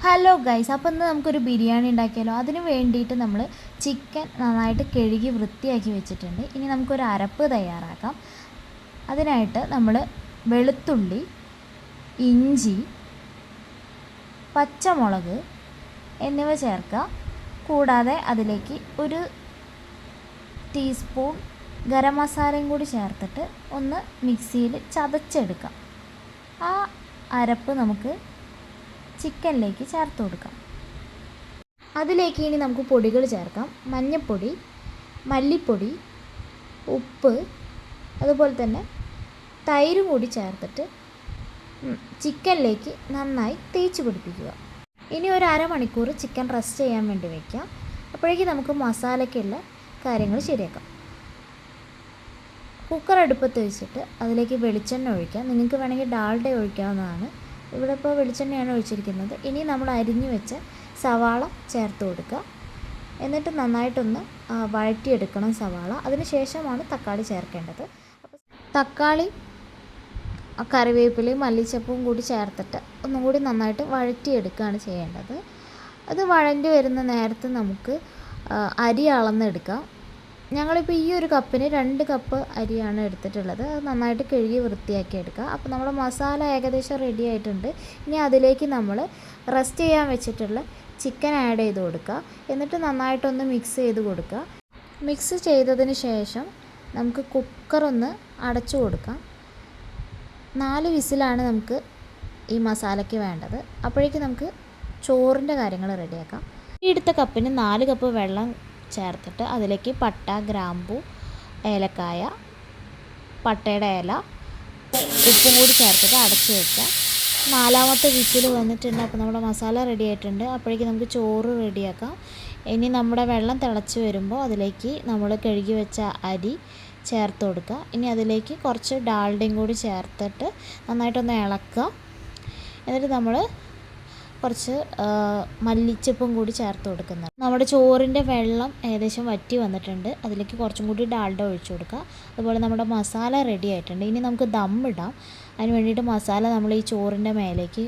Hello guys, അപ്പോൾ ഇന്ന് നമുക്കൊരു ബിരിയാണി ഉണ്ടാക്കിയാലോ. അതിന് വേണ്ടിയിട്ട് നമ്മൾ ചിക്കൻ നന്നായിട്ട് കഴുകി വൃത്തിയാക്കി വെച്ചിട്ടുണ്ട്. ഇനി നമുക്കൊരു അരപ്പ് തയ്യാറാക്കാം. അതിനായിട്ട് നമ്മൾ വെളുത്തുള്ളി, ഇഞ്ചി, പച്ചമുളക് എന്നിവ ചേർക്കുക. കൂടാതെ അതിലേക്ക് ഒരു ടീസ്പൂൺ ഗരം മസാലയും കൂടി ചേർത്തിട്ട് ഒന്ന് മിക്സിയിൽ ചതച്ചെടുക്കാം. ആ അരപ്പ് നമുക്ക് ചിക്കനിലേക്ക് ചേർത്ത് കൊടുക്കാം. അതിലേക്ക് ഇനി നമുക്ക് പൊടികൾ ചേർക്കാം. മഞ്ഞൾപ്പൊടി, മല്ലിപ്പൊടി, ഉപ്പ്, അതുപോലെ തന്നെ തൈരും കൂടി ചേർത്തിട്ട് ചിക്കനിലേക്ക് നന്നായി തേച്ച് പിടിപ്പിക്കുക. ഇനി ഒരു അരമണിക്കൂർ ചിക്കൻ റെസ്റ്റ് ചെയ്യാൻ വേണ്ടി വയ്ക്കാം. അപ്പോഴേക്കും നമുക്ക് മസാലയ്ക്കുള്ള കാര്യങ്ങൾ ശരിയാക്കാം. കുക്കർ അടുപ്പത്ത് വെച്ചിട്ട് അതിലേക്ക് വെളിച്ചെണ്ണ ഒഴിക്കാം. നിങ്ങൾക്ക് വേണമെങ്കിൽ ഡാൽഡ ഒഴിക്കാവുന്നതാണ്. ഇവിടെ ഇപ്പോൾ വെളിച്ചെണ്ണയാണ് ഒഴിച്ചിരിക്കുന്നത്. ഇനി നമ്മൾ അരിഞ്ഞു വെച്ച സവാള ചേർത്ത് കൊടുക്കുക. എന്നിട്ട് നന്നായിട്ടൊന്ന് വഴറ്റിയെടുക്കണം സവാള. അതിന് ശേഷമാണ് തക്കാളി ചേർക്കേണ്ടത്. അപ്പോൾ തക്കാളി, കറിവേപ്പിലയും മല്ലിച്ചപ്പും കൂടി ചേർത്തിട്ട് ഒന്നും കൂടി നന്നായിട്ട് വഴറ്റിയെടുക്കുകയാണ് ചെയ്യേണ്ടത്. അത് വഴണ്ടി വരുന്ന നേരത്ത് നമുക്ക് അരി അളന്നെടുക്കാം. ഞങ്ങളിപ്പോൾ ഈ ഒരു കപ്പിന് 2 കപ്പ് അരിയാണ് എടുത്തിട്ടുള്ളത്. അത് നന്നായിട്ട് കഴുകി വൃത്തിയാക്കി എടുക്കുക. അപ്പോൾ നമ്മുടെ മസാല ഏകദേശം റെഡി ആയിട്ടുണ്ട്. ഇനി അതിലേക്ക് നമ്മൾ റെസ്റ്റ് ചെയ്യാൻ വെച്ചിട്ടുള്ള ചിക്കൻ ആഡ് ചെയ്ത് കൊടുക്കുക. എന്നിട്ട് നന്നായിട്ടൊന്ന് മിക്സ് ചെയ്ത് കൊടുക്കുക. മിക്സ് ചെയ്തതിന് ശേഷം നമുക്ക് കുക്കറൊന്ന് അടച്ചു കൊടുക്കാം. 4 വിസിലാണ് നമുക്ക് ഈ മസാലയ്ക്ക് വേണ്ടത്. അപ്പോഴേക്കും നമുക്ക് ചോറിൻ്റെ കാര്യങ്ങൾ റെഡിയാക്കാം. ഈ എടുത്ത കപ്പിന് 4 കപ്പ് വെള്ളം ചേർത്തിട്ട് അതിലേക്ക് പട്ട, ഗ്രാമ്പു, ഏലക്കായ, പട്ടയുടെ ഇല, ഉപ്പും കൂടി ചേർത്തിട്ട് അടച്ച് വെക്കുക. 4ാമത്തെ വിസിൽ വന്നിട്ടുണ്ട്. അപ്പോൾ നമ്മുടെ മസാല റെഡി ആയിട്ടുണ്ട്. അപ്പോഴേക്കും നമുക്ക് ചോറ് റെഡിയാക്കാം. ഇനി നമ്മുടെ വെള്ളം തിളച്ച് വരുമ്പോൾ അതിലേക്ക് നമ്മൾ കഴുകി വെച്ച അരി ചേർത്ത് കൊടുക്കുക. ഇനി അതിലേക്ക് കുറച്ച് ഡാൽഡയും കൂടി ചേർത്തിട്ട് നന്നായിട്ടൊന്ന് ഇളക്കുക. എന്നിട്ട് നമ്മൾ കുറച്ച് മല്ലിച്ചപ്പും കൂടി ചേർത്ത് കൊടുക്കുന്നത്. നമ്മുടെ ചോറിൻ്റെ വെള്ളം ഏകദേശം വറ്റി വന്നിട്ടുണ്ട്. അതിലേക്ക് കുറച്ചും കൂടി ഡാൽഡ ഒഴിച്ചു കൊടുക്കുക. അതുപോലെ നമ്മുടെ മസാല റെഡി ആയിട്ടുണ്ട്. ഇനി നമുക്ക് ദം ഇടാം. അതിന് വേണ്ടിയിട്ട് മസാല നമ്മൾ ഈ ചോറിൻ്റെ മേലേക്ക്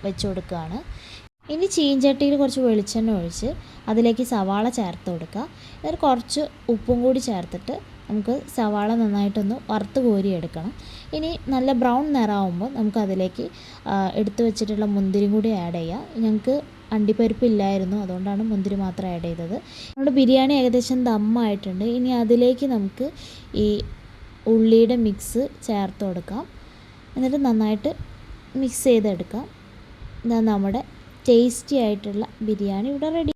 വെച്ച് കൊടുക്കുകയാണ്. ഇനി ചീഞ്ചട്ടിയിൽ കുറച്ച് വെളിച്ചെണ്ണ ഒഴിച്ച് അതിലേക്ക് സവാള ചേർത്ത് കൊടുക്കുക. എന്നിട്ട് കുറച്ച് ഉപ്പും കൂടി ചേർത്തിട്ട് നമുക്ക് സവാള നന്നായിട്ടൊന്ന് വറുത്ത് കോരിയെടുക്കണം. ഇനി നല്ല ബ്രൗൺ നിറമാകുമ്പോൾ നമുക്ക് അതിലേക്ക് എടുത്തു വെച്ചിട്ടുള്ള മുന്തിരി കൂടി ആഡ് ചെയ്യാം. ഞങ്ങൾക്ക് അണ്ടിപ്പരിപ്പ് ഇല്ലായിരുന്നു, അതുകൊണ്ടാണ് മുന്തിരി മാത്രം ആഡ് ചെയ്തത്. നമ്മുടെ ബിരിയാണി ഏകദേശം ദമ്മായിട്ടുണ്ട്. ഇനി അതിലേക്ക് നമുക്ക് ഈ ഉള്ളിയുടെ മിക്സ് ചേർത്ത് കൊടുക്കാം. എന്നിട്ട് നന്നായിട്ട് മിക്സ് ചെയ്തെടുക്കാം. ഇതാ നമ്മുടെ ടേസ്റ്റി ആയിട്ടുള്ള ബിരിയാണി ഇവിടെ റെഡി.